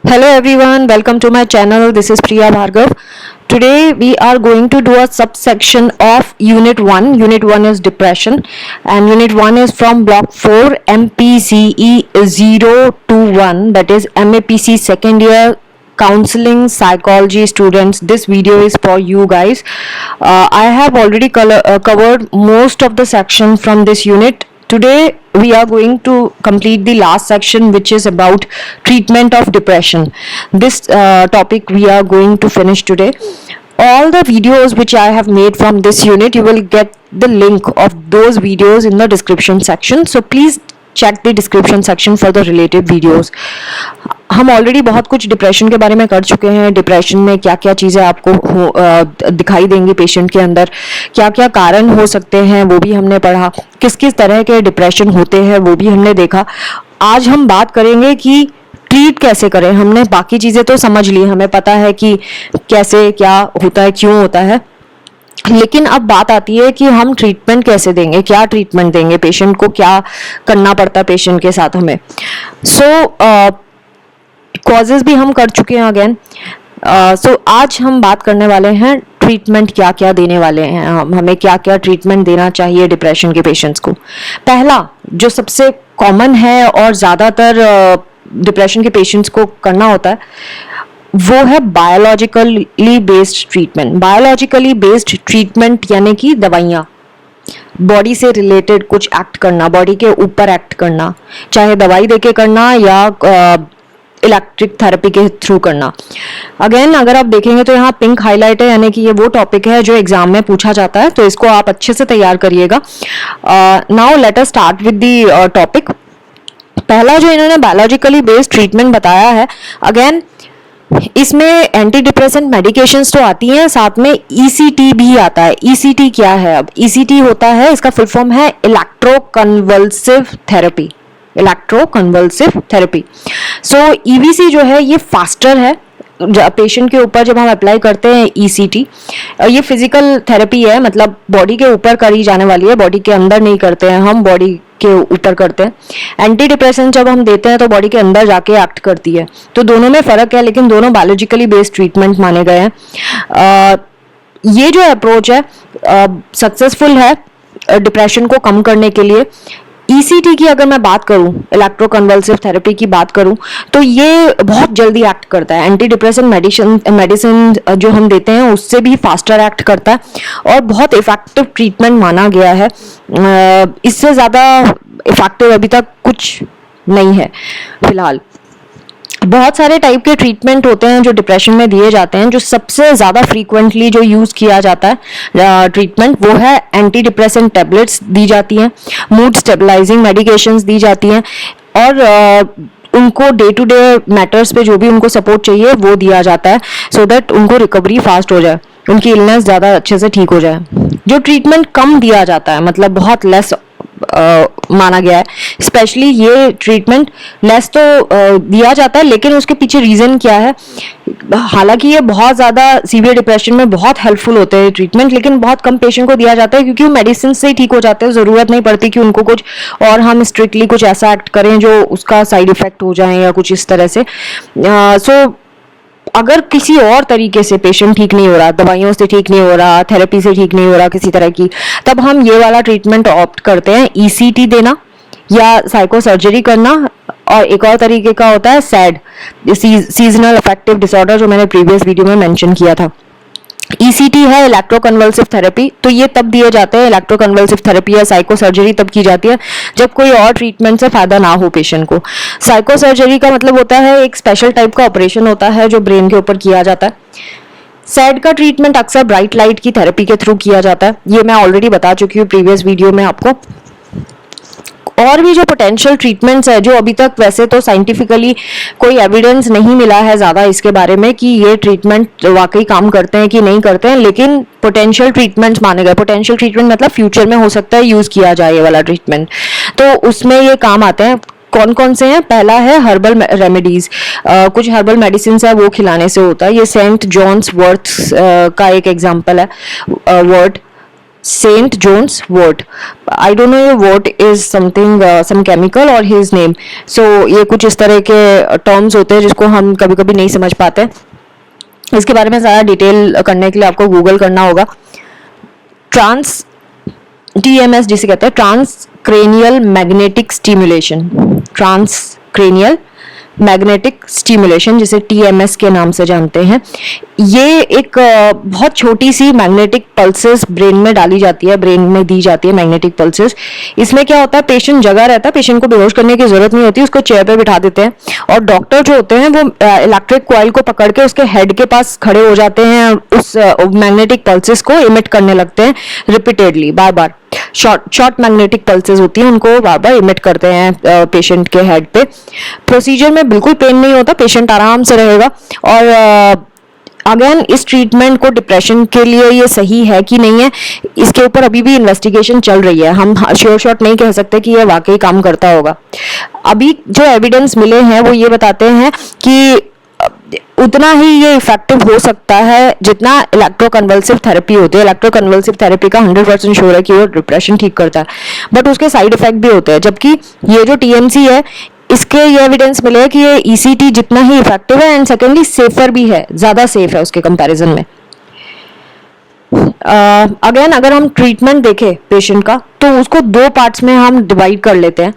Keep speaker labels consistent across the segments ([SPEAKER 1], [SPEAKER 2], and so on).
[SPEAKER 1] Hello everyone, welcome to my channel. This is Priya Bhargav. Today we are going to do a subsection of Unit 1. Unit 1 is depression and Unit 1 is from Block 4 MPCE 021, that is MAPC second year counseling psychology students. This video is for you guys. I have already covered most of the section from this unit. Today we are going to complete the last section, which is about treatment of depression. This topic we are going to finish today. All the videos which I have made from this unit, you will get the link of those videos in the description section. So please check the description section for the related videos. हम already बहुत कुछ depression के बारे में कर चुके हैं. Depression में क्या क्या चीज़ें आपको दिखाई देंगी पेशेंट के अंदर, क्या क्या कारण हो सकते हैं वो भी हमने पढ़ा, किस किस तरह के डिप्रेशन होते हैं वो भी हमने देखा. आज हम बात करेंगे कि ट्रीट कैसे करें. हमने बाकी चीज़ें तो समझ ली, हमें पता है कि कैसे क्या होता है, क्यों होता है, लेकिन अब बात आती है कि हम ट्रीटमेंट कैसे देंगे, क्या ट्रीटमेंट देंगे पेशेंट को, क्या करना पड़ता है पेशेंट के साथ हमें. सो कॉजेज भी हम कर चुके हैं अगेन. सो आज हम बात करने वाले हैं ट्रीटमेंट क्या क्या देने वाले हैं, हमें क्या क्या ट्रीटमेंट देना चाहिए डिप्रेशन के पेशेंट्स को. पहला जो सबसे कॉमन है और ज़्यादातर डिप्रेशन के पेशेंट्स को करना होता है वो है biologically based treatment. Biologically based treatment यानी कि दवाइयाँ, बॉडी से रिलेटेड कुछ एक्ट करना, बॉडी के ऊपर एक्ट करना, चाहे दवाई देके करना या इलेक्ट्रिक थेरेपी के थ्रू करना. अगेन अगर आप देखेंगे तो यहाँ पिंक हाईलाइट है, यानी कि ये वो टॉपिक है जो एग्जाम में पूछा जाता है, तो इसको आप अच्छे से तैयार करिएगा. Now let us start with the topic. पहला जो इन्होंने बायोलॉजिकली बेस्ड ट्रीटमेंट बताया है, अगेन इसमें एंटी डिप्रेसेंट मेडिकेशंस तो आती हैं, साथ में ईसीटी भी आता है. ईसीटी क्या है? अब ईसीटी होता है, इसका फुल फॉर्म है electroconvulsive therapy. Electroconvulsive therapy. So EVC जो है ये फास्टर है पेशेंट के ऊपर जब हम अप्लाई करते हैं ईसीटी. ये फिजिकल थेरेपी है, मतलब बॉडी के ऊपर करी जाने वाली है, बॉडी के अंदर नहीं करते हैं हम, बॉडी के ऊपर करते हैं. एंटी डिप्रेसेंट जब हम देते हैं तो बॉडी के अंदर जाके एक्ट करती है. तो दोनों में फर्क है, लेकिन दोनों बायोलॉजिकली बेस्ड ट्रीटमेंट माने गए हैं. ये जो अप्रोच है सक्सेसफुल है डिप्रेशन को कम करने के लिए. ईसीटी की अगर मैं बात करूं, इलेक्ट्रोकन्वल्सिव थेरेपी की बात करूं, तो ये बहुत जल्दी एक्ट करता है. एंटी डिप्रेसेंट मेडिसिन जो हम देते हैं उससे भी फास्टर एक्ट करता है और बहुत इफेक्टिव ट्रीटमेंट माना गया है. इससे ज़्यादा इफेक्टिव अभी तक कुछ नहीं है फिलहाल. बहुत सारे टाइप के ट्रीटमेंट होते हैं जो डिप्रेशन में दिए जाते हैं. जो सबसे ज़्यादा फ्रीक्वेंटली जो यूज़ किया जाता है ट्रीटमेंट वो है एंटी डिप्रेसेंट टैबलेट्स दी जाती हैं, मूड स्टेबलाइजिंग मेडिकेशंस दी जाती हैं, और उनको डे टू डे मैटर्स पे जो भी उनको सपोर्ट चाहिए वो दिया जाता है, सो दैट उनको रिकवरी फास्ट हो जाए, उनकी इलनेस ज़्यादा अच्छे से ठीक हो जाए. जो ट्रीटमेंट कम दिया जाता है, मतलब बहुत लेस माना गया है, स्पेशली ये ट्रीटमेंट लेस तो दिया जाता है, लेकिन उसके पीछे रीज़न क्या है? हालांकि ये बहुत ज़्यादा सीवियर डिप्रेशन में बहुत हेल्पफुल होते हैं ट्रीटमेंट, लेकिन बहुत कम पेशेंट को दिया जाता है क्योंकि वो मेडिसिन से ही ठीक हो जाते हैं. ज़रूरत नहीं पड़ती कि उनको कुछ और हम स्ट्रिक्टली कुछ ऐसा एक्ट करें जो उसका साइड इफेक्ट हो जाए या कुछ इस तरह से. सो अगर किसी और तरीके से पेशेंट ठीक नहीं हो रहा, दवाइयों से ठीक नहीं हो रहा, थेरेपी से ठीक नहीं हो रहा किसी तरह की, तब हम ये वाला ट्रीटमेंट ऑप्ट करते हैं, ईसीटी देना या साइको सर्जरी करना. और एक और तरीके का होता है सैड, सीजनल अफेक्टिव डिसऑर्डर, जो मैंने प्रीवियस वीडियो में मेंशन किया था. ईसीटी है इलेक्ट्रोकन्वल्सिव थेरेपी, तो ये तब दिए जाते हैं, इलेक्ट्रोकन्वल्सिव थेरेपी या साइको सर्जरी तब की जाती है जब कोई और ट्रीटमेंट से फायदा ना हो पेशेंट को. साइको सर्जरी का मतलब होता है एक स्पेशल टाइप का ऑपरेशन होता है जो ब्रेन के ऊपर किया जाता है. सैड का ट्रीटमेंट अक्सर ब्राइट लाइट की थेरेपी के थ्रू किया जाता है, ये मैं ऑलरेडी बता चुकी हूँ प्रीवियस वीडियो में आपको. और भी जो पोटेंशियल ट्रीटमेंट्स है, जो अभी तक वैसे तो साइंटिफिकली कोई एविडेंस नहीं मिला है ज़्यादा इसके बारे में कि ये ट्रीटमेंट वाकई काम करते हैं कि नहीं करते हैं, लेकिन पोटेंशियल ट्रीटमेंट्स माने गए. पोटेंशियल ट्रीटमेंट मतलब फ्यूचर में हो सकता है यूज़ किया जाए ये वाला ट्रीटमेंट, तो उसमें ये काम आते हैं. कौन कौन से हैं? पहला है हर्बल रेमेडीज. कुछ हर्बल मेडिसिन है वो खिलाने से होता है. ये सेंट जॉन्स वर्थ का एक एग्जाम्पल है word. Saint John's wort. I don't know ये wort is something some chemical और हिज नेम. सो ये कुछ इस तरह के टर्म्स होते हैं जिसको हम कभी कभी नहीं समझ पाते. इसके बारे में ज़्यादा डिटेल करने के लिए आपको गूगल करना होगा. ट्रांस TMS जिसे कहते हैं transcranial magnetic stimulation. Transcranial magnetic stimulation जिसे TMS के नाम से जानते हैं. ये एक बहुत छोटी सी मैग्नेटिक पल्सेस ब्रेन में डाली जाती है, ब्रेन में दी जाती है मैग्नेटिक पल्सेस. इसमें क्या होता है, पेशेंट जगा रहता है, पेशेंट को बेहोश करने की जरूरत नहीं होती, उसको चेयर पे बिठा देते हैं और डॉक्टर जो होते हैं वो इलेक्ट्रिक कॉइल को पकड़ के उसके हेड के पास खड़े हो जाते हैं, उस मैग्नेटिक पल्सेस को इमिट करने लगते हैं रिपीटेडली, बार बार. शॉर्ट मैग्नेटिक पल्सेस होती हैं, उनको बार बार इमिट करते हैं पेशेंट के हेड पे. प्रोसीजर में बिल्कुल पेन नहीं होता, पेशेंट आराम से रहेगा. और अगेन इस ट्रीटमेंट को डिप्रेशन के लिए ये सही है कि नहीं है, इसके ऊपर अभी भी इन्वेस्टिगेशन चल रही है. हम श्योर शॉट नहीं कह सकते कि ये वाकई काम करता होगा. अभी जो एविडेंस मिले हैं वो ये बताते हैं कि उतना ही ये इफेक्टिव हो सकता है जितना इलेक्ट्रोकन्वल्सिव थेरेपी होती है. इलेक्ट्रोकन्वल्सिव थेरेपी का 100% श्योर है कि वो डिप्रेशन ठीक करता है, बट उसके साइड इफेक्ट भी होते हैं. जबकि ये जो TMC है, इसके ये एविडेंस मिले है कि ये ECT जितना ही इफेक्टिव है एंड सेकेंडली सेफर भी है, ज़्यादा सेफ है उसके कंपैरिजन में. अगेन अगर हम ट्रीटमेंट देखें पेशेंट का तो उसको 2 पार्ट्स में हम डिवाइड कर लेते हैं.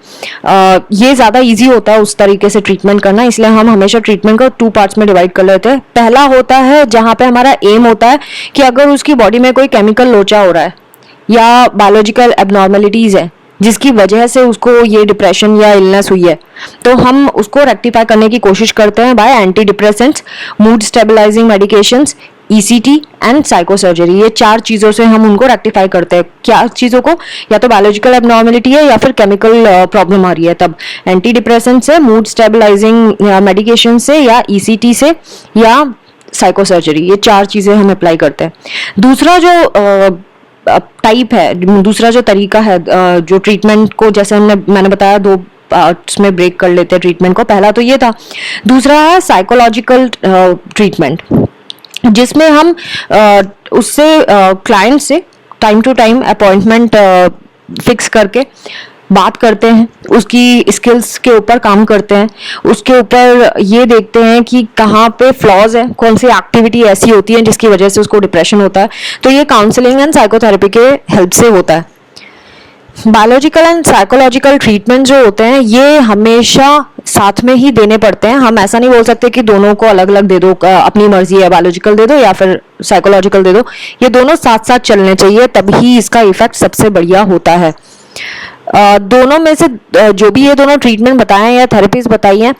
[SPEAKER 1] ये ज़्यादा इजी होता है उस तरीके से ट्रीटमेंट करना, इसलिए हम हमेशा ट्रीटमेंट को 2 पार्ट्स में डिवाइड कर लेते हैं. पहला होता है जहाँ पे हमारा एम होता है कि अगर उसकी बॉडी में कोई केमिकल लोचा हो रहा है या बायोलॉजिकल एबनॉर्मेलिटीज़ है जिसकी वजह से उसको ये डिप्रेशन या इलनेस हुई है, तो हम उसको रेक्टिफाई करने की कोशिश करते हैं by antidepressants, mood stabilising medications, ECT and psychosurgery. ये 4 चीज़ों से हम उनको रेक्टिफाई करते हैं. क्या चीज़ों को, या तो बायोलॉजिकल एबनॉर्मेलिटी है या फिर केमिकल प्रॉब्लम आ रही है, तब एंटी डिप्रेसेंट से, मूड स्टेबलाइजिंग मेडिकेशन से, या ECT से, या साइकोसर्जरी. ये 4 चीज़ें हम अप्लाई करते हैं. दूसरा जो टाइप है, दूसरा जो तरीका है जो ट्रीटमेंट को, जैसे मैंने बताया 2 पार्ट्स में ब्रेक कर लेते हैं ट्रीटमेंट को. पहला तो ये था. दूसरा है साइकोलॉजिकल ट्रीटमेंट, जिसमें हम उससे क्लाइंट से time to time appointment fix करके बात करते हैं, उसकी स्किल्स के ऊपर काम करते हैं, उसके ऊपर ये देखते हैं कि कहाँ पे फ्लॉज है, कौन सी एक्टिविटी ऐसी होती है जिसकी वजह से उसको डिप्रेशन होता है. तो ये काउंसलिंग एंड साइकोथेरेपी के हेल्प से होता है. बायोलॉजिकल एंड साइकोलॉजिकल ट्रीटमेंट जो होते हैं ये हमेशा साथ में ही देने पड़ते हैं. हम ऐसा नहीं बोल सकते कि दोनों को अलग अलग दे दो, अपनी मर्जी है, बायोलॉजिकल दे दो या फिर साइकोलॉजिकल दे दो. ये दोनों साथ साथ चलने चाहिए, तभी इसका इफेक्ट सबसे बढ़िया होता है. दोनों में से जो भी ये दोनों ट्रीटमेंट बताए हैं या थेरेपीज बताई हैं,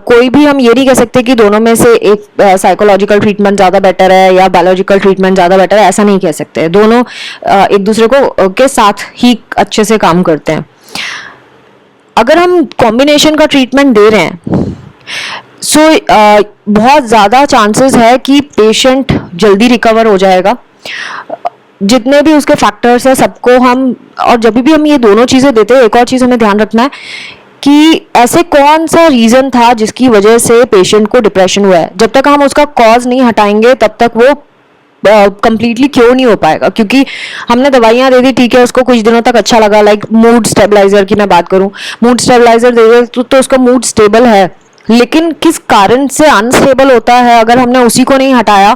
[SPEAKER 1] कोई भी हम ये नहीं कह सकते कि दोनों में से एक साइकोलॉजिकल ट्रीटमेंट ज़्यादा बेटर है या बायोलॉजिकल ट्रीटमेंट ज़्यादा बेटर है, ऐसा नहीं कह सकते. दोनों एक दूसरे को के साथ ही अच्छे से काम करते हैं. अगर हम कॉम्बिनेशन का ट्रीटमेंट दे रहे हैं सो बहुत ज़्यादा चांसेस है कि पेशेंट जल्दी रिकवर हो जाएगा. जितने भी उसके फैक्टर्स हैं सबको हम, और जब भी हम ये दोनों चीज़ें देते हैं, एक और चीज़ हमें ध्यान रखना है कि ऐसे कौन सा रीज़न था जिसकी वजह से पेशेंट को डिप्रेशन हुआ है. जब तक हम उसका कॉज नहीं हटाएंगे तब तक वो कंप्लीटली क्योर नहीं हो पाएगा. क्योंकि हमने दवाइयाँ दे दी, ठीक है, उसको कुछ दिनों तक अच्छा लगा, लाइक मूड स्टेबलाइजर की मैं बात करूँ, मूड स्टेबलाइजर दे दे तो उसका मूड स्टेबल है, लेकिन किस कारण से अनस्टेबल होता है, अगर हमने उसी को नहीं हटाया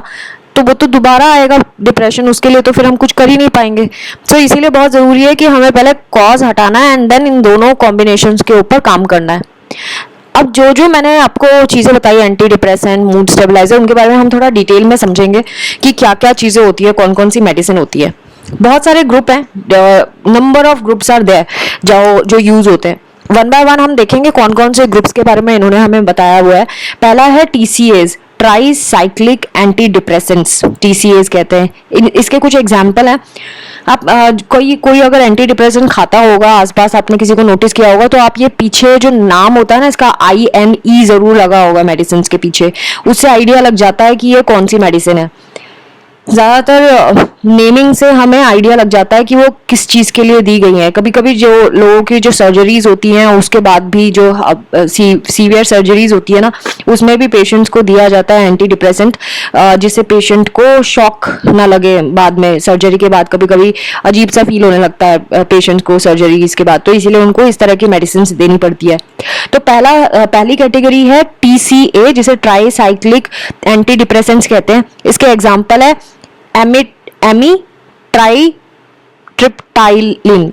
[SPEAKER 1] तो वो तो दोबारा आएगा डिप्रेशन, उसके लिए तो फिर हम कुछ कर ही नहीं पाएंगे. तो इसीलिए बहुत ज़रूरी है कि हमें पहले कॉज हटाना है एंड देन इन दोनों कॉम्बिनेशंस के ऊपर काम करना है. अब जो जो मैंने आपको चीज़ें बताई, एंटी डिप्रेसेंट, मूड स्टेबलाइजर, उनके बारे में हम थोड़ा डिटेल में समझेंगे कि क्या क्या चीज़ें होती है, कौन कौन सी मेडिसिन होती है. बहुत सारे ग्रुप हैं, number of groups are there जो यूज़ होते हैं. वन बाय वन हम देखेंगे कौन कौन से ग्रुप्स के बारे में इन्होंने हमें बताया हुआ है. पहला है TCAs, try cyclic anti depressants, TCAs कहते हैं. इसके कुछ एग्जाम्पल हैं. आप कोई अगर एंटी डिप्रेसेंट खाता होगा आसपास, आपने किसी को नोटिस किया होगा, तो आप ये पीछे जो नाम होता है ना, इसका INE जरूर लगा होगा मेडिसिन के पीछे, उससे आइडिया लग जाता है कि ये कौन सी मेडिसिन है. ज़्यादातर नेमिंग से हमें आइडिया लग जाता है कि वो किस चीज़ के लिए दी गई हैं। कभी कभी जो लोगों की जो सर्जरीज होती हैं उसके बाद भी जो सीवियर सर्जरीज होती है ना, उसमें भी पेशेंट्स को दिया जाता है एंटी डिप्रेसेंट, जिससे पेशेंट को शॉक ना लगे बाद में। सर्जरी के बाद कभी कभी अजीब सा फील होने लगता है पेशेंट्स को सर्जरीज के बाद, तो इसीलिए उनको इस तरह की मेडिसिन देनी पड़ती है। तो पहली कैटेगरी है TCA, जिसे ट्राई साइक्लिक एंटी डिप्रेसेंट्स कहते हैं। इसके एग्जाम्पल है एमी ट्राई ट्रिप्टाइलिन,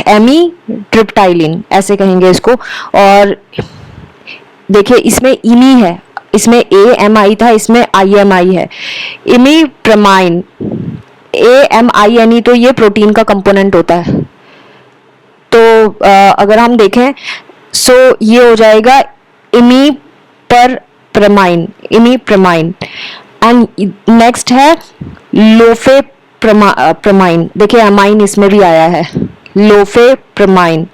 [SPEAKER 1] एमी ट्रिप्टाइलिन ऐसे कहेंगे इसको। और देखिए इसमें इमी है, इसमें AMI था, इसमें IMI है। इमीप्रमाइन, AMINE, तो ये प्रोटीन का कंपोनेंट होता है। तो अगर हम देखें ये हो जाएगा इमीप्रमाइन। एंड नेक्स्ट है लोफेप्रमाइन। देखिए अमाइन इसमें भी आया है, लोफेप्रमाइन।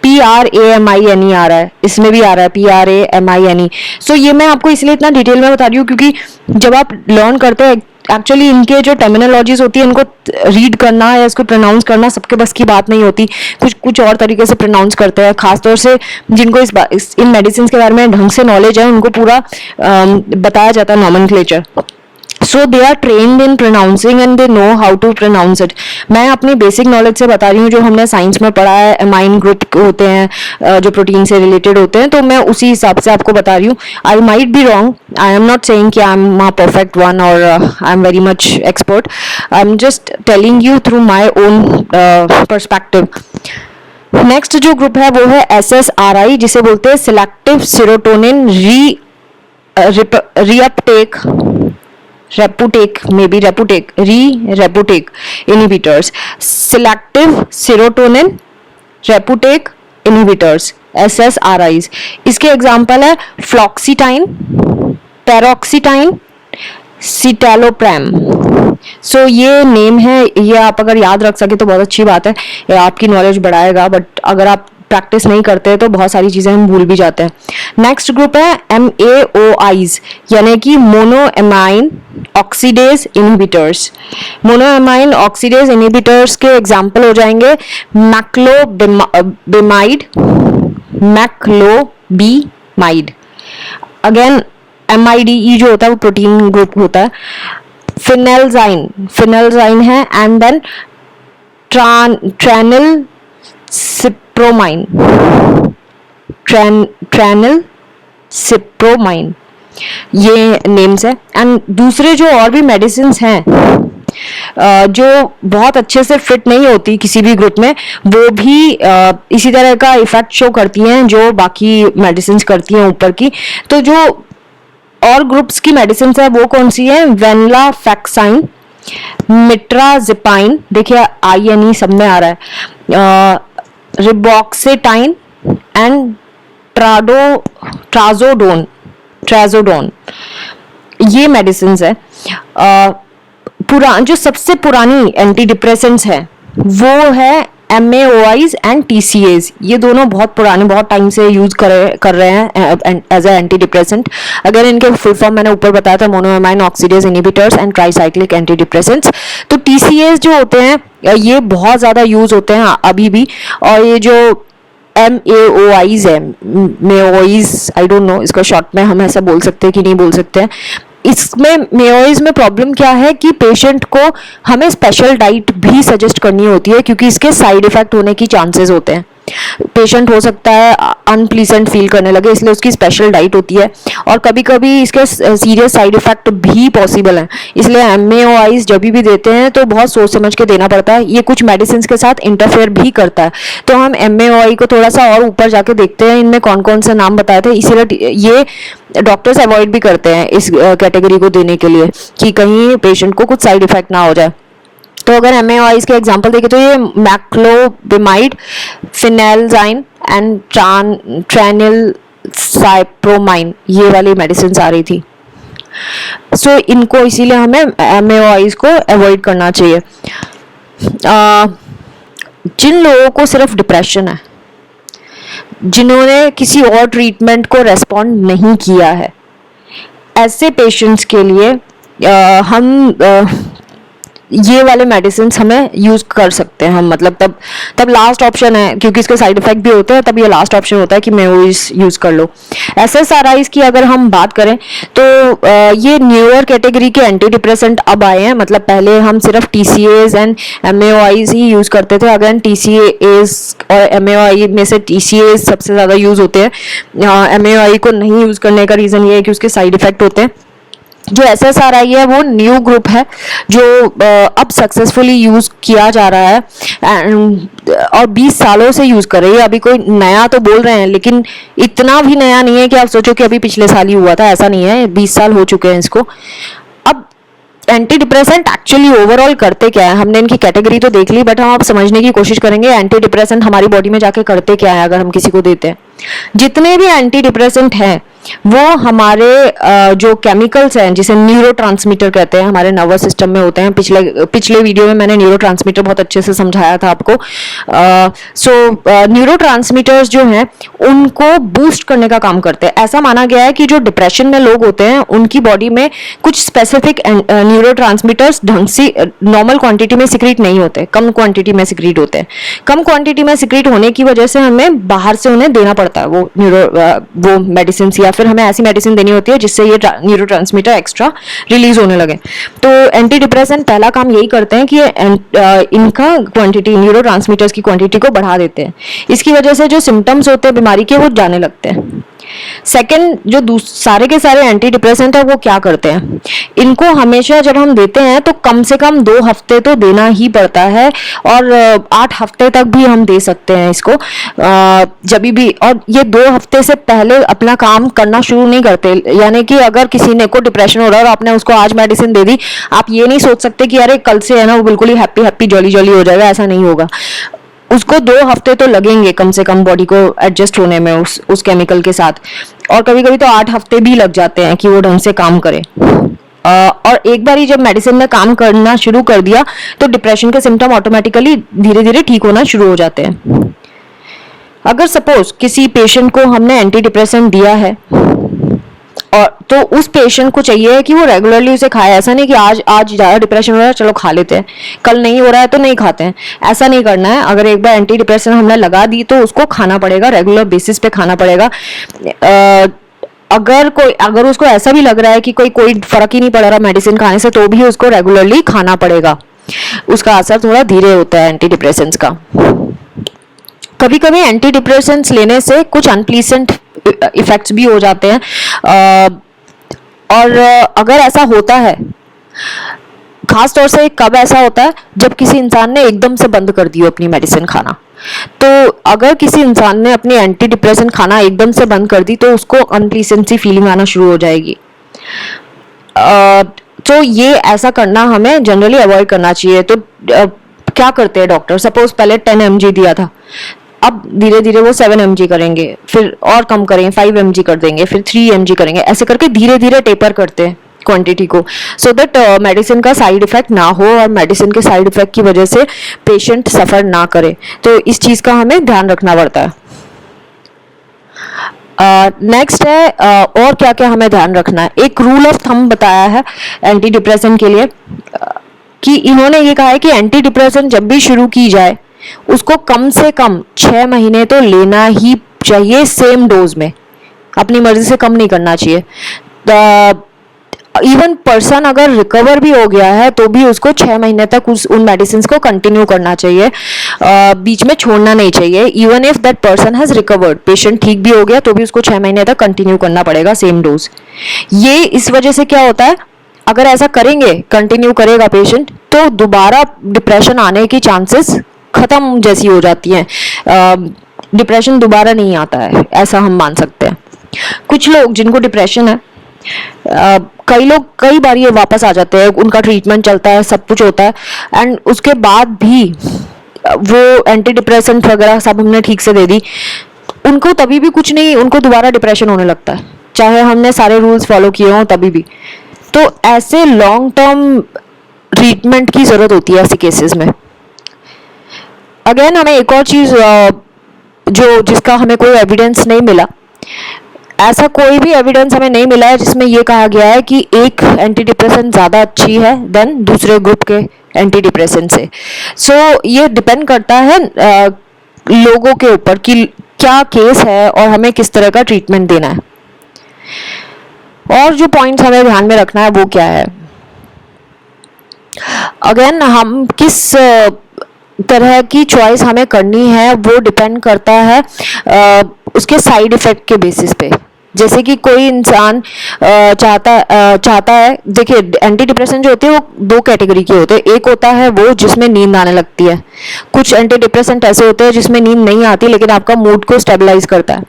[SPEAKER 1] PRAMINE आ रहा है, इसमें भी आ रहा है PRAMINE। ये मैं आपको इसलिए इतना डिटेल में बता रही हूँ क्योंकि जब आप लर्न करते हैं एक्चुअली इनके जो टर्मिनोलॉजीज होती है इनको रीड करना या इसको प्रोनाउंस करना सबके बस की बात नहीं होती। कुछ और तरीके से प्रोनाउंस करते हैं, खासतौर से जिनको इन मेडिसिन के बारे में ढंग से नॉलेज है उनको पूरा बताया जाता है nomenclature. So they are trained in pronouncing and they know how to pronounce it. मैं अपनी बेसिक नॉलेज से बता रही हूँ, जो हमने साइंस में पढ़ा है, अमाइन ग्रुप होते हैं जो प्रोटीन से रिलेटेड होते हैं, तो मैं उसी हिसाब से आपको बता रही हूँ। I might be wrong, I am not saying कि I am a perfect one और I am very much expert. I am just telling you through my own perspective. Next जो ग्रुप है वो है SSRI, जिसे बोलते हैं selective serotonin reuptake inhibitors, selective serotonin reuptake inhibitors, SSRIs। इसके example है फ्लॉक्सीटाइन, पैरोक्सीटाइन, सिटेलोप्रैम। ये नेम है, ये आप अगर याद रख सके तो बहुत अच्छी बात है, ये आपकी नॉलेज बढ़ाएगा, बट अगर आप प्रैक्टिस नहीं करते तो बहुत सारी चीजें हम भूल भी जाते हैं। नेक्स्ट ग्रुप है MAOIs, यानी कि मोनोएमाइन ऑक्सीडेज इनहिबिटर्स। मोनोएमाइन ऑक्सीडेज इनहिबिटर्स के एग्जाम्पल हो जाएंगे मैक्लोबीमाइड। अगेन MIDE जो होता है वो प्रोटीन ग्रुप होता है। फिनेल्जाइन है, एंड देन ट्रैनिल सिप्रोमाइन, ये नेम्स है। एंड दूसरे जो और भी मेडिसिन हैं जो बहुत अच्छे से फिट नहीं होती किसी भी ग्रुप में, वो भी इसी तरह का इफेक्ट शो करती हैं जो बाकी मेडिसिन करती हैं ऊपर की। तो जो और ग्रुप्स की मेडिसिन है वो कौन सी है? वेनलाफैक्साइन, मिट्राजिपाइन, देखिए INE सब में आ रहा है, रिबॉक्सेटाइन एंड ट्राजोडोन, ये मेडिसिन है। जो सबसे पुरानी एंटी डिप्रेसेंट्स है वो है MAOIs एंड TCAs। ये दोनों बहुत पुराने, बहुत टाइम से यूज कर रहे हैं एज ए एंटी डिप्रेसेंट। अगर इनके फुल फॉर्म मैंने ऊपर बताया था, monoamine oxidase inhibitors and tricyclic anti depressants. तो TCAs जो होते हैं ये बहुत ज्यादा यूज होते हैं अभी भी। और ये जो MAOIs है, मेओइज, आई डोंट नो इसका शॉर्ट में हम ऐसा बोल सकते हैं कि नहीं बोल सकते हैं। इसमें मेओइज में प्रॉब्लम क्या है कि पेशेंट को हमें स्पेशल डाइट भी सजेस्ट करनी होती है क्योंकि इसके साइड इफेक्ट होने की चांसेस होते हैं। पेशेंट हो सकता है अनप्लीजेंट फील करने लगे, इसलिए उसकी स्पेशल डाइट होती है। और कभी कभी इसके सीरियस साइड इफेक्ट भी पॉसिबल हैं, इसलिए MAOIs जब भी देते हैं तो बहुत सोच समझ के देना पड़ता है। ये कुछ मेडिसिन के साथ इंटरफेयर भी करता है, तो हम MAOI को थोड़ा सा और ऊपर जाके देखते हैं इनमें कौन कौन से नाम बताए थे। इसीलिए ये डॉक्टर्स अवॉइड भी करते हैं इस कैटेगरी को देने के लिए कि कहीं पेशेंट को कुछ साइड इफेक्ट ना हो जाए। तो अगर MAOIs के एग्जांपल देखें तो ये मैक्लोबिमाइड, फिनेल्जाइन एंड ट्रैनिलसाइप्रोमाइन, ये वाली मेडिसिन आ रही थी। इनको इसीलिए हमें MAOIs को अवॉइड करना चाहिए। जिन लोगों को सिर्फ डिप्रेशन है, जिन्होंने किसी और ट्रीटमेंट को रेस्पॉन्ड नहीं किया है, ऐसे पेशेंट्स के लिए हम ये वाले मेडिसिन हमें यूज कर सकते हैं हम, मतलब तब लास्ट ऑप्शन है, क्योंकि इसके साइड इफेक्ट भी होते हैं, तब ये लास्ट ऑप्शन होता है कि मेमोरीज यूज कर लो। SSRIs की अगर हम बात करें तो ये न्यूअर कैटेगरी के एंटी डिप्रेसेंट अब आए हैं। मतलब पहले हम सिर्फ TCAs and MAOIs he use करते थे। अगेन TCAs और MAOI में से TCAs सबसे ज्यादा यूज होते हैं। MAOI को नहीं यूज करने का रीजन ये है कि उसके साइड इफेक्ट होते हैं। जो SSRI है वो न्यू ग्रुप है जो अब सक्सेसफुली यूज किया जा रहा है और 20 सालों से यूज कर रही है। अभी कोई नया तो बोल रहे हैं, लेकिन इतना भी नया नहीं है कि आप सोचो कि अभी पिछले साल ही हुआ था, ऐसा नहीं है। 20 साल हो चुके हैं इसको। अब एंटी डिप्रेसेंट एक्चुअली ओवरऑल करते क्या है, हमने इनकी कैटेगरी तो देख ली, बट हम अब समझने की कोशिश करेंगे एंटी डिप्रेसेंट हमारी बॉडी में जाके करते क्या है अगर हम किसी को देते हैं। जितने भी एंटी डिप्रेसेंट हैं वो हमारे जो केमिकल्स हैं जिसे न्यूरोट्रांसमीटर कहते हैं, हमारे नर्वस सिस्टम में होते हैं। पिछले वीडियो में मैंने न्यूरोट्रांसमीटर बहुत अच्छे से समझाया था आपको। सो न्यूरोट्रांसमीटर्स जो हैं उनको बूस्ट करने का काम करते हैं। ऐसा माना गया है कि जो डिप्रेशन में लोग होते हैं उनकी बॉडी में कुछ स्पेसिफिक न्यूरोट्रांसमीटर्स ढंग से नॉर्मल क्वांटिटी में सिक्रीट नहीं होते, कम क्वांटिटी में सिक्रीट होते हैं। कम क्वांटिटी में सिक्रीट होने की वजह से हमें बाहर से उन्हें देना पड़ता है वो मेडिसिन, या फिर हमें ऐसी मेडिसिन देनी होती है जिससे ये न्यूरोट्रांसमीटर एक्स्ट्रा रिलीज होने लगे। तो एंटी डिप्रेसेंट पहला काम यही करते हैं कि इनका क्वांटिटी, न्यूरोट्रांसमीटर्स की क्वांटिटी को बढ़ा देते हैं। इसकी वजह से जो सिम्टम्स होते हैं बीमारी के वो जाने लगते हैं। सेकेंड, जो सारे के सारे एंटी डिप्रेसेंट है वो क्या करते हैं, इनको हमेशा जब हम देते हैं तो कम से कम 2 हफ्ते तो देना ही पड़ता है, और 8 हफ्ते तक भी हम दे सकते हैं इसको जब भी। और ये 2 हफ्ते से पहले अपना काम करना शुरू नहीं करते। यानी कि अगर किसी ने को डिप्रेशन हो रहा है और आपने उसको आज मेडिसिन दे दी, आप ये नहीं सोच सकते कि अरे कल से है ना वो बिल्कुल ही हैप्पी हैप्पी जॉली जॉली हो जाएगा, ऐसा नहीं होगा। उसको 2 हफ्ते तो लगेंगे कम से कम बॉडी को एडजस्ट होने में उस केमिकल के साथ, और कभी कभी तो 8 हफ्ते भी लग जाते हैं कि वो ढंग से काम करे। और एक बार ही जब मेडिसिन ने काम करना शुरू कर दिया तो डिप्रेशन के सिम्टम ऑटोमेटिकली धीरे धीरे ठीक होना शुरू हो जाते हैं। अगर सपोज किसी पेशेंट को हमने एंटी डिप्रेसेंट दिया है और तो उस पेशेंट को चाहिए कि वो रेगुलरली उसे खाए। ऐसा नहीं कि आज ज्यादा डिप्रेशन हो रहा है चलो खा लेते हैं, कल नहीं हो रहा है तो नहीं खाते हैं, ऐसा नहीं करना है। अगर एक बार एंटी डिप्रेशन हमने लगा दी तो उसको खाना पड़ेगा, रेगुलर बेसिस पे खाना पड़ेगा। अगर उसको ऐसा भी लग रहा है कि कोई फर्क ही नहीं पड़ रहा मेडिसिन खाने से, तो भी उसको रेगुलरली खाना पड़ेगा। उसका असर थोड़ा धीरे होता है एंटी डिप्रेसेंट्स का। कभी कभी एंटी डिप्रेसेंट्स लेने से कुछ अनप्लीजेंट इफेक्ट्स भी हो जाते हैं, और अगर ऐसा होता है, खास तौर से कब ऐसा होता है जब किसी इंसान ने एकदम से बंद कर दी हो अपनी मेडिसिन खाना। तो अगर किसी इंसान ने अपनी एंटी डिप्रेसेंट खाना एकदम से बंद कर दी तो उसको अनप्लीजेंट सी फीलिंग आना शुरू हो जाएगी। तो ये ऐसा करना हमें जनरली अवॉइड करना चाहिए। तो क्या करते हैं डॉक्टर, सपोज पहले 10 mg दिया था, अब धीरे धीरे वो 7 mg करेंगे, फिर और कम करेंगे 5 mg कर देंगे, फिर 3 mg करेंगे, ऐसे करके धीरे धीरे टेपर करते हैं क्वांटिटी को, सो दैट मेडिसिन का साइड इफेक्ट ना हो और मेडिसिन के साइड इफेक्ट की वजह से पेशेंट सफर ना करे। तो इस चीज का हमें ध्यान रखना पड़ता है। नेक्स्ट है और क्या क्या हमें ध्यान रखना है। एक रूल ऑफ थंब बताया है एंटी डिप्रेसेंट के लिए, कि इन्होंने ये कहा है कि एंटी डिप्रेसेंट जब भी शुरू की जाए उसको कम से कम 6 महीने तो लेना ही चाहिए, सेम डोज में, अपनी मर्जी से कम नहीं करना चाहिए। इवन पर्सन अगर रिकवर भी हो गया है तो भी उसको 6 महीने तक उन मेडिसिन को कंटिन्यू करना चाहिए, बीच में छोड़ना नहीं चाहिए। Even if that person has recovered, patient ठीक भी हो गया तो भी उसको 6 महीने तक कंटिन्यू करना पड़ेगा सेम डोज। ये इस वजह से क्या होता है, अगर ऐसा करेंगे, कंटिन्यू करेगा पेशेंट, तो दोबारा डिप्रेशन आने की चांसेस खत्म जैसी हो जाती हैं। डिप्रेशन दोबारा नहीं आता है, ऐसा हम मान सकते हैं। कुछ लोग जिनको डिप्रेशन है, कई बार ये वापस आ जाते हैं, उनका ट्रीटमेंट चलता है, सब कुछ होता है, एंड उसके बाद भी वो एंटी डिप्रेसेंट वगैरह सब हमने ठीक से दे दी, उनको तभी भी कुछ नहीं, उनको दोबारा डिप्रेशन होने लगता है, चाहे हमने सारे रूल्स फॉलो किए हों तभी भी। तो ऐसे लॉन्ग टर्म ट्रीटमेंट की जरूरत होती है ऐसे केसेस में। अगेन हमें एक और चीज जिसका हमें कोई एविडेंस नहीं मिला, ऐसा कोई भी एविडेंस हमें नहीं मिला है जिसमें ये कहा गया है कि एक एंटी डिप्रेसेंट ज़्यादा अच्छी है देन दूसरे ग्रुप के एंटी डिप्रेसेंट से। सो ये डिपेंड करता है लोगों के ऊपर कि क्या केस है और हमें किस तरह का ट्रीटमेंट देना है। और जो पॉइंट्स हमें ध्यान में रखना है वो क्या है, अगेन हम किस तरह की चॉइस हमें करनी है वो डिपेंड करता है उसके साइड इफेक्ट के बेसिस पे। जैसे कि कोई इंसान चाहता है, देखिए एंटी डिप्रेसेंट जो होते हैं वो दो कैटेगरी के होते हैं। एक होता है वो जिसमें नींद आने लगती है, कुछ एंटी डिप्रेसेंट ऐसे होते हैं जिसमें नींद नहीं आती लेकिन आपका मूड को स्टेबलाइज करता है।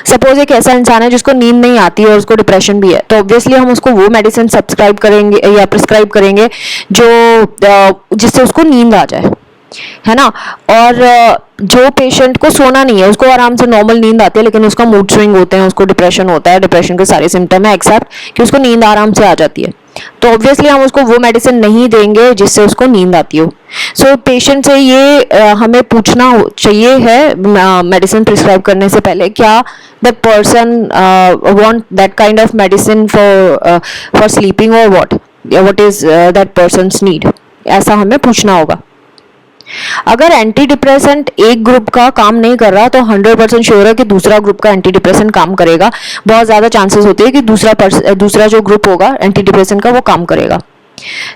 [SPEAKER 1] सपोज एक ऐसा इंसान है जिसको नींद नहीं आती और उसको डिप्रेशन भी है, तो ऑब्वियसली हम उसको वो मेडिसिन सब्सक्राइब करेंगे या प्रिस्क्राइब करेंगे जो जिससे उसको नींद आ जाए, है ना। और जो पेशेंट को सोना नहीं है, उसको आराम से नॉर्मल नींद आती है लेकिन उसका मूड स्विंग होते हैं, उसको डिप्रेशन होता है, डिप्रेशन के सारे सिम्टम है एक्सेप्ट कि उसको नींद आराम से आ जाती है, तो ऑब्वियसली हम उसको वो मेडिसिन नहीं देंगे जिससे उसको नींद आती हो। सो पेशेंट से ये हमें पूछना चाहिए है मेडिसिन प्रिस्क्राइब करने से पहले, क्या that person want that kind of medicine for sleeping और what is that person's need, ऐसा हमें पूछना होगा। अगर एंटी डिप्रेसेंट एक ग्रुप का काम नहीं कर रहा तो 100% श्योर है कि दूसरा ग्रुप का एंटी डिप्रेसेंट काम करेगा। बहुत ज्यादा चांसेस होते हैं कि दूसरा जो ग्रुप होगा एंटी डिप्रेसेंट का वो काम करेगा।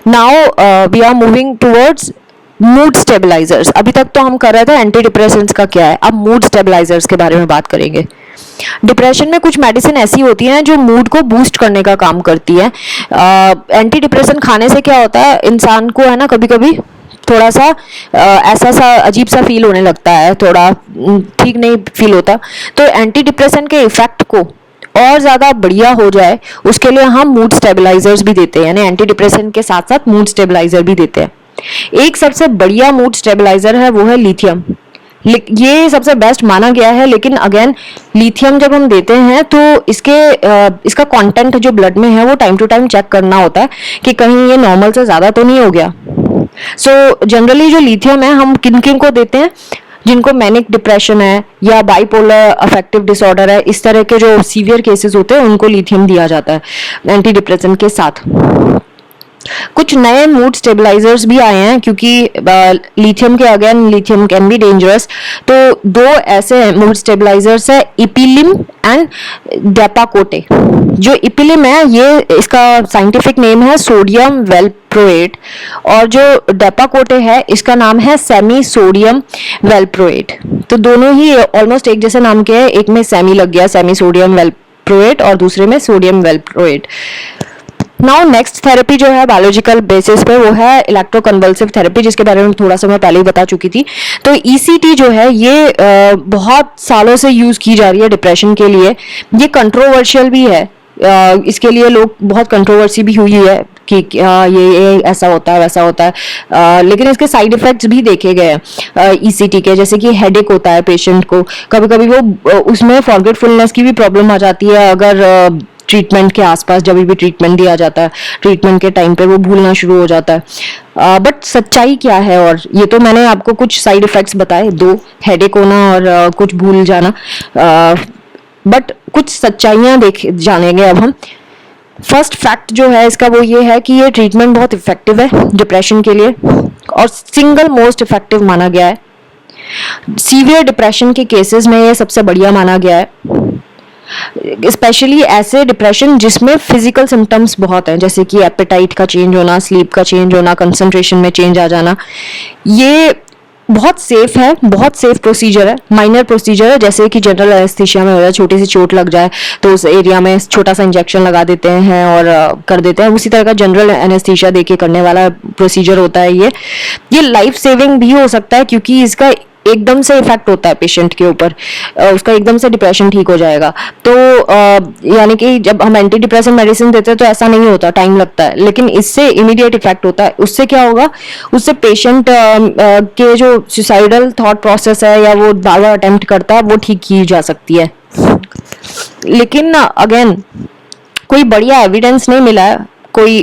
[SPEAKER 1] Now we are moving towards mood stabilisers. अभी तक तो हम कर रहे थे एंटी डिप्रेसेंट्स का क्या है, अब मूड स्टेबलाइजर्स के बारे में बात करेंगे। डिप्रेशन में कुछ मेडिसिन ऐसी होती हैं जो मूड को बूस्ट करने का काम करती है। एंटी डिप्रेसेंट खाने से क्या होता है, इंसान को है ना कभी कभी थोड़ा सा ऐसा सा अजीब सा फील होने लगता है, थोड़ा ठीक नहीं फील होता, तो एंटी डिप्रेसेंट के इफेक्ट को और ज़्यादा बढ़िया हो जाए उसके लिए हम मूड स्टेबलाइजर्स भी देते हैं, यानी एंटी डिप्रेसेंट के साथ साथ मूड स्टेबलाइजर भी देते हैं। एक सबसे बढ़िया मूड स्टेबलाइजर है वो है लिथियम। ये सबसे बेस्ट माना गया है, लेकिन अगेन लिथियम जब हम देते हैं तो इसका कंटेंट जो ब्लड में है वो टाइम टू टाइम चेक करना होता है कि कहीं ये नॉर्मल से ज़्यादा तो नहीं हो गया। सो जनरली जो लिथियम है हम किन किन को देते हैं, जिनको मैनिक डिप्रेशन है या बाइपोलर अफेक्टिव डिसऑर्डर है, इस तरह के जो सीवियर केसेस होते हैं उनको लिथियम दिया जाता है एंटी के साथ। कुछ नए मूड स्टेबलाइजर्स भी आए हैं क्योंकि लिथियम के again lithium can be dangerous, तो दो ऐसे मूड स्टेबलाइजर्स है, इपिलिम एंड डेपाकोटे। जो इपिलिम है ये इसका साइंटिफिक नेम है सोडियम वेलप्रोएट, और जो डेपाकोटे है इसका नाम है सेमी सोडियम वेलप्रोएट। तो दोनों ही ऑलमोस्ट एक जैसे नाम के हैं, एक में सेमी लग गया सेमी सोडियम वेलप्रोएट और दूसरे में sodium valproate. Now next therapy जो है बायोलॉजिकल बेसिस पे वो है इलेक्ट्रोकन्वल्सिव थेरेपी, जिसके बारे में थोड़ा सा मैं पहले ही बता चुकी थी। तो ईसीटी जो है ये बहुत सालों से यूज की जा रही है डिप्रेशन के लिए। ये कंट्रोवर्शियल भी है, इसके लिए लोग बहुत कंट्रोवर्सी भी हुई है कि ये ऐसा होता है वैसा होता है, लेकिन इसके साइड इफेक्ट्स भी देखे गए हैं ईसीटी के, जैसे कि हेडेक होता है पेशेंट को, कभी कभी वो उसमें फॉरगेटफुलनेस की भी प्रॉब्लम आ जाती है अगर ट्रीटमेंट के आसपास जब भी ट्रीटमेंट दिया जाता है, ट्रीटमेंट के टाइम पे वो भूलना शुरू हो जाता है। बट सच्चाई क्या है, और ये तो मैंने आपको कुछ साइड इफेक्ट्स बताए, दो, हेडेक होना और कुछ भूल जाना, बट कुछ सच्चाइयाँ जानेंगे अब हम। फर्स्ट फैक्ट जो है इसका वो ये है कि ये ट्रीटमेंट बहुत इफेक्टिव है डिप्रेशन के लिए और सिंगल मोस्ट इफेक्टिव माना गया है। सीवियर डिप्रेशन के केसेस में ये सबसे बढ़िया माना गया है, स्पेशली ऐसे डिप्रेशन जिसमें फिजिकल सिम्टम्स बहुत हैं, जैसे कि एपेटाइट का चेंज होना, स्लीप का चेंज होना, कंसंट्रेशन में चेंज आ जाना। ये बहुत सेफ है, बहुत सेफ प्रोसीजर है, माइनर प्रोसीजर है, जैसे कि जनरल एनेस्थीसिया में हो जाए, छोटी सी चोट लग जाए तो उस एरिया में छोटा सा इंजेक्शन लगा देते हैं और कर देते हैं, उसी तरह का जनरल एनेस्थीसिया देके करने वाला प्रोसीजर होता है। ये लाइफ सेविंग भी हो सकता है क्योंकि इसका एकदम से इफेक्ट होता है पेशेंट के ऊपर, उसका एकदम से डिप्रेशन ठीक हो जाएगा। तो यानी कि जब हम एंटी डिप्रेशन मेडिसिन देते हैं तो ऐसा नहीं होता, टाइम लगता है, लेकिन इससे इमीडिएट इफेक्ट होता है। उससे क्या होगा, उससे पेशेंट के जो सुसाइडल थॉट प्रोसेस है या वो बार बार अटेम्प्ट करता है वो ठीक की जा सकती है। लेकिन अगेन कोई बढ़िया एविडेंस नहीं मिला है, कोई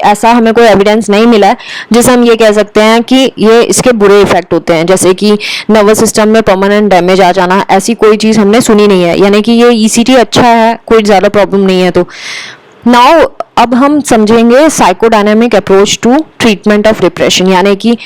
[SPEAKER 1] ऐसा हमें कोई एविडेंस नहीं मिला है जिससे हम ये कह सकते हैं कि ये इसके बुरे इफेक्ट होते हैं, जैसे कि नर्वस सिस्टम में परमानेंट डैमेज आ जाना, ऐसी कोई चीज़ हमने सुनी नहीं है। यानी कि ये ईसीटी अच्छा है, कोई ज़्यादा प्रॉब्लम नहीं है। तो नाउ अब हम समझेंगे psychodynamic approach to treatment of depression, यानी कि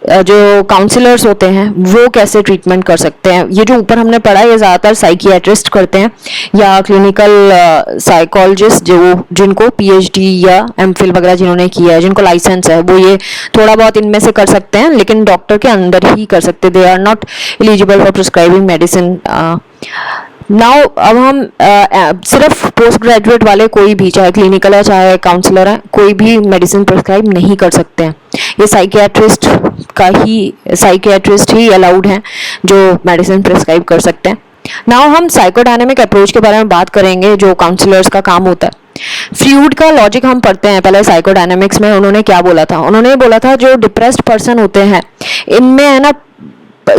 [SPEAKER 1] जो काउंसलर्स होते हैं वो कैसे ट्रीटमेंट कर सकते हैं। ये जो ऊपर हमने पढ़ा है ये ज़्यादातर साइकियाट्रिस्ट करते हैं या क्लिनिकल साइकोलॉजिस्ट जो जिनको पीएचडी या एमफिल वगैरह जिन्होंने किया है, जिनको लाइसेंस है, वो ये थोड़ा बहुत इनमें से कर सकते हैं, लेकिन डॉक्टर के अंदर ही कर सकते। They are not eligible for prescribing medicine. Now अब हम सिर्फ पोस्ट ग्रेजुएट वाले कोई भी, चाहे क्लिनिकल है चाहे काउंसलर है, कोई भी मेडिसिन प्रिस्क्राइब नहीं कर सकते हैं। ये साइकियाट्रिस्ट ही अलाउड हैं जो मेडिसिन प्रिस्क्राइब कर सकते हैं। नाउ हम साइकोडायनेमिक अप्रोच के बारे में बात करेंगे जो काउंसलर्स का काम होता है। फ्रूड का लॉजिक हम पढ़ते हैं पहले साइकोडायनेमिक्स में। उन्होंने क्या बोला था? उन्होंने बोला था जो डिप्रेस्ड पर्सन होते हैं इनमें है ना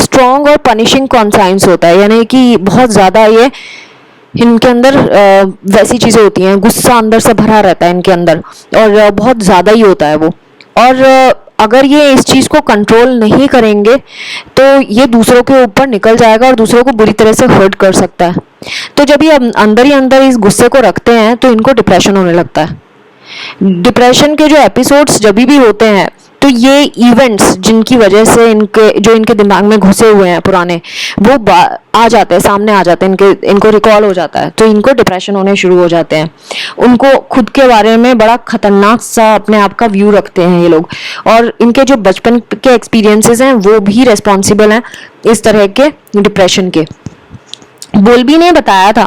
[SPEAKER 1] स्ट्रॉन्ग और पनिशिंग कॉन्साइंस होता है, यानी कि बहुत ज़्यादा ये इनके अंदर वैसी चीज़ें होती हैं, गुस्सा अंदर से भरा रहता है इनके अंदर और बहुत ज़्यादा ही होता है वो। और अगर ये इस चीज़ को कंट्रोल नहीं करेंगे तो ये दूसरों के ऊपर निकल जाएगा और दूसरों को बुरी तरह से हर्ट कर सकता है। तो जब ये अंदर ही अंदर इस गुस्से को रखते हैं तो इनको डिप्रेशन होने लगता है। डिप्रेशन के जो एपिसोड्स जब भी होते हैं तो ये इवेंट्स जिनकी वजह से इनके दिमाग में घुसे हुए हैं पुराने, वो आ जाते हैं, सामने आ जाते हैं, इनको रिकॉल हो जाता है, तो इनको डिप्रेशन होने शुरू हो जाते हैं। उनको खुद के बारे में बड़ा खतरनाक सा अपने आप का व्यू रखते हैं ये लोग, और इनके जो बचपन के एक्सपीरियंसेस हैं वो भी रेस्पॉन्सिबल हैं इस तरह के डिप्रेशन के। बोल्बी ने बताया था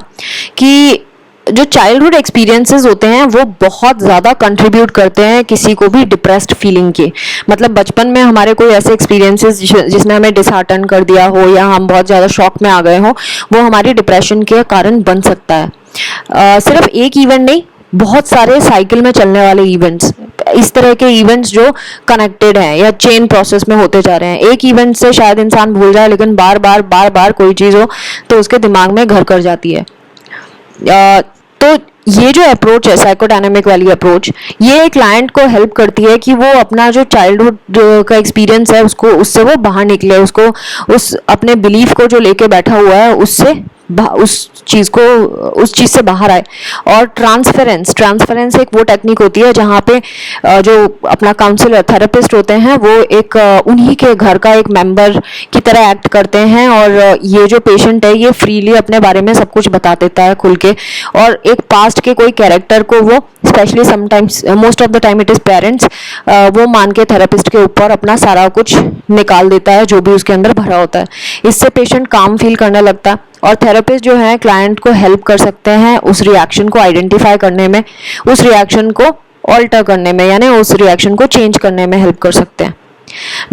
[SPEAKER 1] कि जो चाइल्डहुड एक्सपीरियंसेस होते हैं वो बहुत ज़्यादा कंट्रीब्यूट करते हैं किसी को भी डिप्रेस्ड फीलिंग के। मतलब बचपन में हमारे कोई ऐसे एक्सपीरियंसेस जिसने हमें डिसहार्टन कर दिया हो या हम बहुत ज़्यादा शॉक में आ गए हो, वो हमारी डिप्रेशन के कारण बन सकता है। सिर्फ एक इवेंट नहीं, बहुत सारे साइकिल में चलने वाले इवेंट्स, इस तरह के इवेंट्स जो कनेक्टेड हैं या चेन प्रोसेस में होते जा रहे हैं। एक इवेंट से शायद इंसान भूल जाए, लेकिन बार बार कोई चीज़ हो तो उसके दिमाग में घर कर जाती है। तो ये जो अप्रोच है साइकोडायनेमिक वाली अप्रोच, ये क्लाइंट को हेल्प करती है कि वो अपना जो चाइल्डहुड का एक्सपीरियंस है उससे वो बाहर निकले, उसको उस अपने बिलीफ को जो लेके बैठा हुआ है उससे उस चीज़ से बाहर आए। और ट्रांसफरेंस एक वो टेक्निक होती है जहाँ पे जो अपना काउंसलर थेरेपिस्ट होते हैं वो एक उन्हीं के घर का एक मेंबर की तरह एक्ट करते हैं, और ये जो पेशेंट है ये फ्रीली अपने बारे में सब कुछ बता देता है खुल के, और एक पास्ट के कोई कैरेक्टर को वो specially sometimes most of the time it is parents, वो मान के थेरेपिस्ट के ऊपर अपना सारा कुछ निकाल देता है जो भी उसके अंदर भरा होता है। इससे पेशेंट काम फील करने लगता है, और थेरेपिस्ट जो है क्लाइंट को हेल्प कर सकते हैं उस रिएक्शन को आइडेंटिफाई करने में, उस रिएक्शन को ऑल्टर करने में, यानी उस रिएक्शन को चेंज करने में हेल्प कर सकते हैं।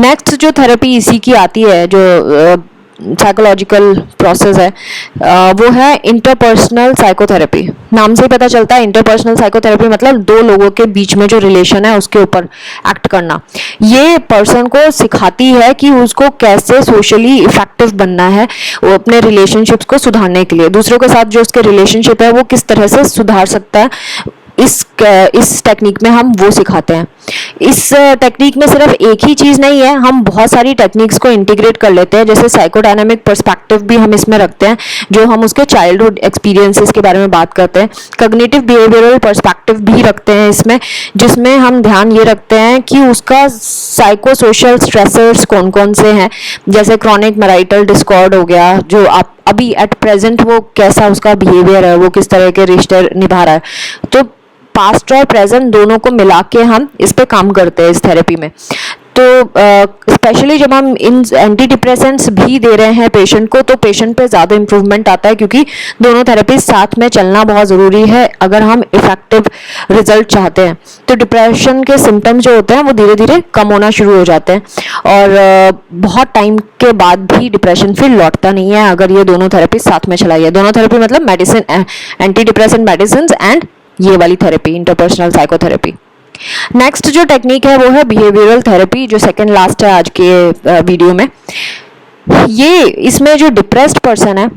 [SPEAKER 1] नेक्स्ट जो थेरेपी इसी की आती है, जो साइकोलॉजिकल प्रोसेस है, वो है इंटरपर्सनल साइकोथेरेपी। नाम से ही पता चलता है इंटरपर्सनल साइकोथेरेपी मतलब दो लोगों के बीच में जो रिलेशन है उसके ऊपर एक्ट करना। ये पर्सन को सिखाती है कि उसको कैसे सोशली इफेक्टिव बनना है, वो अपने रिलेशनशिप्स को सुधारने के लिए, दूसरों के साथ जो उसके रिलेशनशिप है वो किस तरह से सुधार सकता है। इस टेक्निक में हम वो सिखाते हैं। इस टेक्निक में सिर्फ एक ही चीज़ नहीं है, हम बहुत सारी टेक्निक्स को इंटीग्रेट कर लेते हैं। जैसे साइकोडायनामिक पर्सपेक्टिव भी हम इसमें रखते हैं, जो हम उसके चाइल्डहुड एक्सपीरियंसेस के बारे में बात करते हैं। कॉग्निटिव बिहेवियरल पर्सपेक्टिव भी रखते हैं इसमें, जिसमें हम ध्यान ये रखते हैं कि उसका साइको सोशल स्ट्रेसर्स कौन कौन से हैं। जैसे क्रॉनिक मैरिटल डिस्कॉर्ड हो गया, जो आप अभी एट प्रेजेंट वो कैसा उसका बिहेवियर है, वो किस तरह के रिश्ते निभा रहा है। तो पास्ट और प्रेजेंट दोनों को मिला के हम इस पे काम करते हैं इस थेरेपी में। तो स्पेशली जब हम इन एंटी डिप्रेसेंट्स भी दे रहे हैं पेशेंट को, तो पेशेंट पे ज़्यादा इम्प्रूवमेंट आता है, क्योंकि दोनों थेरेपी साथ में चलना बहुत ज़रूरी है अगर हम इफेक्टिव रिजल्ट चाहते हैं। तो डिप्रेशन के सिम्टम्स जो होते हैं वो धीरे धीरे कम होना शुरू हो जाते हैं, और बहुत टाइम के बाद भी डिप्रेशन फिर लौटता नहीं है अगर ये दोनों थेरेपी साथ में चलाई है। दोनों थेरेपी मतलब medicine, anti depressant medicine and ये वाली थेरेपी इंटरपर्सनल साइकोथेरेपी। नेक्स्ट जो टेक्निक है वो है बिहेवियरल थेरेपी, जो सेकंड लास्ट है आज के वीडियो में। ये इसमें जो डिप्रेस्ड पर्सन है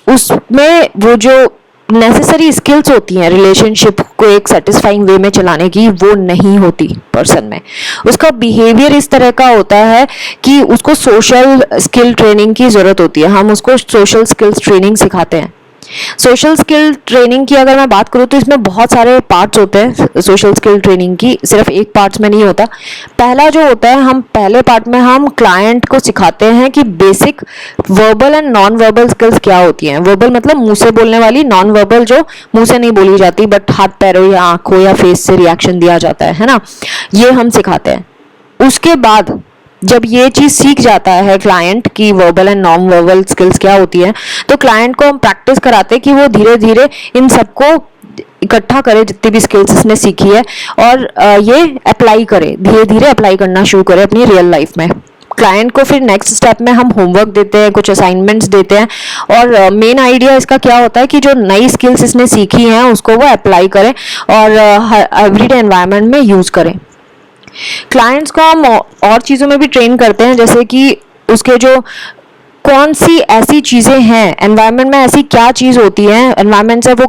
[SPEAKER 1] उसमें वो जो नेसेसरी स्किल्स होती हैं रिलेशनशिप को एक सेटिस्फाइंग वे में चलाने की, वो नहीं होती पर्सन में। उसका बिहेवियर इस तरह का होता है कि उसको सोशल स्किल ट्रेनिंग की ज़रूरत होती है। हम उसको सोशल स्किल्स ट्रेनिंग सिखाते हैं। सोशल स्किल ट्रेनिंग की अगर मैं बात करूँ तो इसमें बहुत सारे पार्ट्स होते हैं सोशल स्किल ट्रेनिंग की, सिर्फ एक पार्ट्स में नहीं होता। पहला जो होता है, हम पहले पार्ट में हम क्लाइंट को सिखाते हैं कि basic verbal and non verbal skills क्या होती हैं। वर्बल मतलब मुंह से बोलने वाली, नॉन वर्बल जो मुंह से नहीं बोली जाती बट हाथ पैरों या आंखों या फेस से रिएक्शन दिया जाता है ना, ये हम सिखाते हैं। उसके बाद जब ये चीज़ सीख जाता है क्लाइंट की verbal and non verbal skills क्या होती है, तो क्लाइंट को हम प्रैक्टिस कराते हैं कि वो धीरे धीरे इन सबको इकट्ठा करे, जितनी भी स्किल्स इसने सीखी है, और ये अप्लाई करे, धीरे धीरे अप्लाई करना शुरू करे अपनी रियल लाइफ में। क्लाइंट को फिर नेक्स्ट स्टेप में हम होमवर्क देते हैं, कुछ असाइनमेंट्स देते हैं, और मेन आइडिया इसका क्या होता है कि जो नई स्किल्स इसने सीखी हैं उसको वो अप्लाई करें और एवरीडे एनवायरनमेंट में यूज़ करें। क्लाइंट्स को हम और चीज़ों में भी ट्रेन करते हैं, जैसे कि उसके जो कौन सी ऐसी चीज़ें हैं एनवायरनमेंट में, ऐसी क्या चीज़ होती है एनवायरनमेंट से वो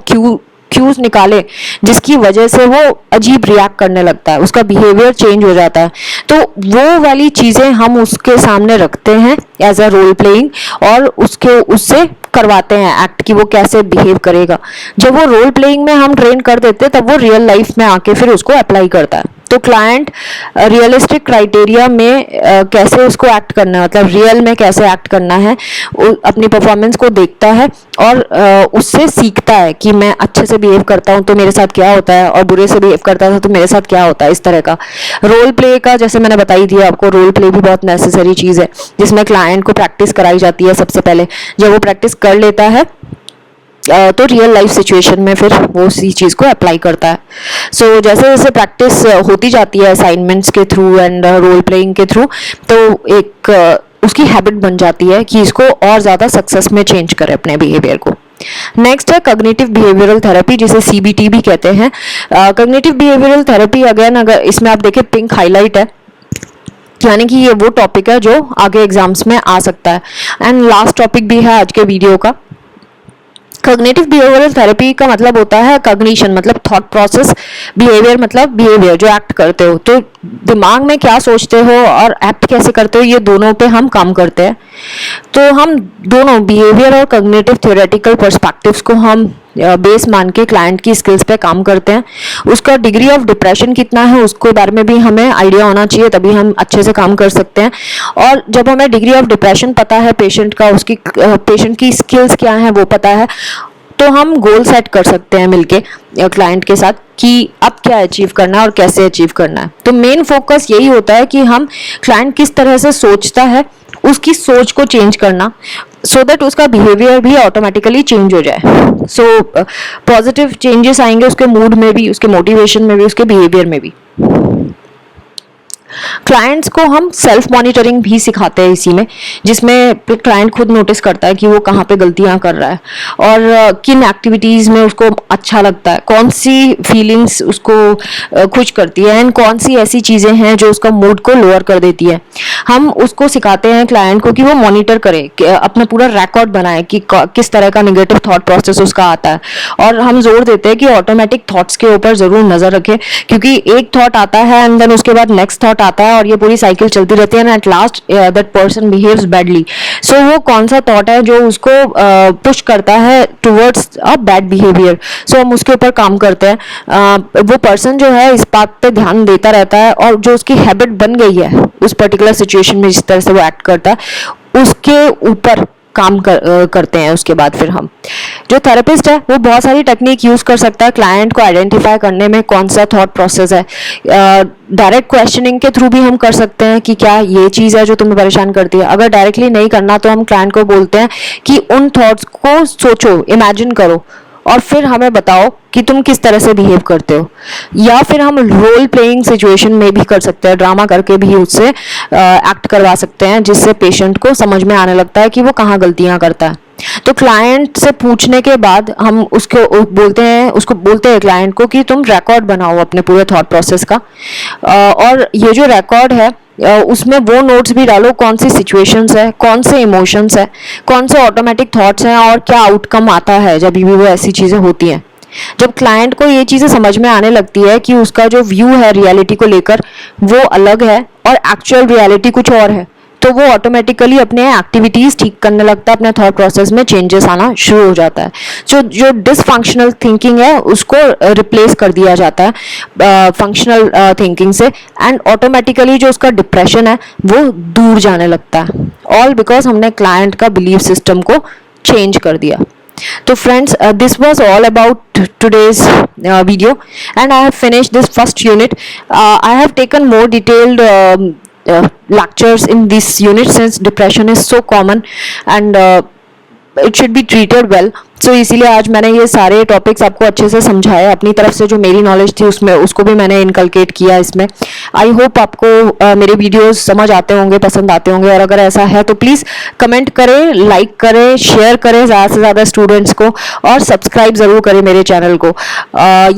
[SPEAKER 1] क्यूज निकाले जिसकी वजह से वो अजीब रिएक्ट करने लगता है, उसका बिहेवियर चेंज हो जाता है। तो वो वाली चीज़ें हम उसके सामने रखते हैं एज अ रोल प्लेइंग, और उससे करवाते हैं एक्ट कि वो कैसे बिहेव करेगा। जब वो रोल प्लेइंग में हम ट्रेन कर देते हैं तब वो रियल लाइफ में आके फिर उसको अप्लाई करता है। तो क्लाइंट रियलिस्टिक क्राइटेरिया में कैसे उसको एक्ट करना है, मतलब रियल में कैसे एक्ट करना है, अपनी परफॉर्मेंस को देखता है और उससे सीखता है कि मैं अच्छे से बिहेव करता हूँ तो मेरे साथ क्या होता है, और बुरे से बिहेव करता था तो मेरे साथ क्या होता है। इस तरह का रोल प्ले का, जैसे मैंने बताई थी आपको, रोल प्ले भी बहुत नेसेसरी चीज़ है जिसमें क्लाइंट को प्रैक्टिस कराई जाती है। सबसे पहले जब वो प्रैक्टिस कर लेता है तो रियल लाइफ सिचुएशन में फिर वो उसी चीज़ को अप्लाई करता है। सो जैसे जैसे प्रैक्टिस होती जाती है असाइनमेंट्स के थ्रू एंड रोल प्लेइंग के थ्रू, तो एक उसकी हैबिट बन जाती है कि इसको और ज़्यादा सक्सेस में चेंज करे अपने बिहेवियर को। नेक्स्ट है कॉग्निटिव बिहेवियरल थेरेपी, जिसे सीबीटी भी कहते हैं। कॉग्निटिव बिहेवियरल थेरेपी, अगेन अगर इसमें आप देखें पिंक हाईलाइट है, यानी कि ये वो टॉपिक है जो आगे एग्जाम्स में आ सकता है। एंड लास्ट टॉपिक भी है आज के वीडियो का। कॉग्निटिव बिहेवियरल थेरेपी का मतलब होता है कॉग्निशन मतलब थॉट प्रोसेस, बिहेवियर मतलब बिहेवियर जो एक्ट करते हो, तो दिमाग में क्या सोचते हो और एक्ट कैसे करते हो, ये दोनों पे हम काम करते हैं। तो हम दोनों बिहेवियर और कॉग्निटिव थ्योरेटिकल पर्सपेक्टिव्स को हम बेस मान के क्लाइंट की स्किल्स पे काम करते हैं। उसका डिग्री ऑफ डिप्रेशन कितना है उसके बारे में भी हमें आइडिया होना चाहिए, तभी हम अच्छे से काम कर सकते हैं। और जब हमें डिग्री ऑफ डिप्रेशन पता है पेशेंट का, उसकी पेशेंट की स्किल्स क्या है वो पता है, तो हम गोल सेट कर सकते हैं मिलके क्लाइंट के साथ कि अब क्या अचीव करना है और कैसे अचीव करना है। तो मेन फोकस यही होता है कि हम क्लाइंट किस तरह से सोचता है उसकी सोच को चेंज करना, सो दैट उसका बिहेवियर भी ऑटोमेटिकली चेंज हो जाए। सो पॉजिटिव चेंजेस आएंगे उसके मूड में भी, उसके मोटिवेशन में भी, उसके बिहेवियर में भी। क्लाइंट्स को हम सेल्फ मॉनिटरिंग भी सिखाते हैं इसी में, जिसमें क्लाइंट खुद नोटिस करता है कि वो कहाँ पे गलतियाँ कर रहा है और किन एक्टिविटीज़ में उसको अच्छा लगता है, कौन सी फीलिंग्स उसको खुश करती है एंड कौन सी ऐसी चीज़ें हैं जो उसका मूड को लोअर कर देती है। हम उसको सिखाते हैं क्लाइंट को कि वो मॉनिटर करे, अपना पूरा रिकॉर्ड बनाए कि किस तरह का निगेटिव थॉट प्रोसेस उसका आता है। और हम जोर देते हैं कि ऑटोमेटिक थॉट्स के ऊपर ज़रूर नज़र रखें, क्योंकि एक थॉट आता है एंड देन उसके बाद नेक्स्ट थॉट आता है और ये पूरी साइकिल चलती रहती है, and at last that person behaves badly. So वो कौन सा थॉट है जो उसको पुश करता है टुवर्ड्स अ बैड बिहेवियर, सो हम उसके ऊपर काम करते हैं। वो पर्सन जो है इस बात पे ध्यान देता रहता है और जो उसकी हैबिट बन गई है उस पर्टिकुलर सिचुएशन में जिस तरह से वो एक्ट करता है उसके ऊपर काम करते हैं। उसके बाद फिर हम जो थेरेपिस्ट है वो बहुत सारी टेक्निक यूज़ कर सकता है क्लाइंट को आइडेंटिफाई करने में कौन सा थॉट प्रोसेस है। डायरेक्ट क्वेश्चनिंग के थ्रू भी हम कर सकते हैं कि क्या ये चीज़ है जो तुम्हें परेशान करती है। अगर डायरेक्टली नहीं करना तो हम क्लाइंट को बोलते हैं कि उन थॉट्स को सोचो, इमेजिन करो और फिर हमें बताओ कि तुम किस तरह से बिहेव करते हो। या फिर हम रोल प्लेइंग सिचुएशन में भी कर सकते हैं, ड्रामा करके भी उससे एक्ट करवा सकते हैं, जिससे पेशेंट को समझ में आने लगता है कि वो कहाँ गलतियाँ करता है। तो क्लाइंट से पूछने के बाद हम उसको बोलते हैं क्लाइंट को कि तुम रिकॉर्ड बनाओ अपने पूरे थॉट प्रोसेस का, और ये जो रिकॉर्ड है उसमें वो नोट्स भी डालो, कौन सी सिचुएशंस है, कौन से इमोशंस है, कौन से ऑटोमेटिक थॉट्स हैं और क्या आउटकम आता है जब भी वो ऐसी चीज़ें होती हैं। जब क्लाइंट को ये चीज़ें समझ में आने लगती है कि उसका जो व्यू है रियलिटी को लेकर वो अलग है और एक्चुअल रियलिटी कुछ और है, तो वो ऑटोमेटिकली अपने एक्टिविटीज़ ठीक करने लगता है, अपने थॉट प्रोसेस में चेंजेस आना शुरू हो जाता है। जो जो डिसफंक्शनल थिंकिंग है उसको रिप्लेस कर दिया जाता है फंक्शनल थिंकिंग से, एंड ऑटोमेटिकली जो उसका डिप्रेशन है वो दूर जाने लगता है, ऑल बिकॉज हमने क्लाइंट का बिलीफ सिस्टम को चेंज कर दिया। So friends, this was all about today's video, and I have finished this first unit. I have taken more detailed lectures in this unit since depression is so common and it should be treated well. So इसीलिए आज मैंने ये सारे topics आपको अच्छे से समझाए, अपनी तरफ से जो मेरी नॉलेज थी उसमें उसको भी मैंने इनकलकेट किया इसमें। आई होप आपको मेरे वीडियोस समझ आते होंगे, पसंद आते होंगे, और अगर ऐसा है तो प्लीज़ कमेंट करें, लाइक करें, शेयर करें ज़्यादा से ज़्यादा स्टूडेंट्स को, और सब्सक्राइब ज़रूर करें मेरे चैनल को।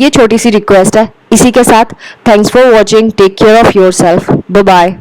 [SPEAKER 1] ये छोटी सी रिक्वेस्ट है। इसी के साथ thanks for watching, take care of your self, bye bye.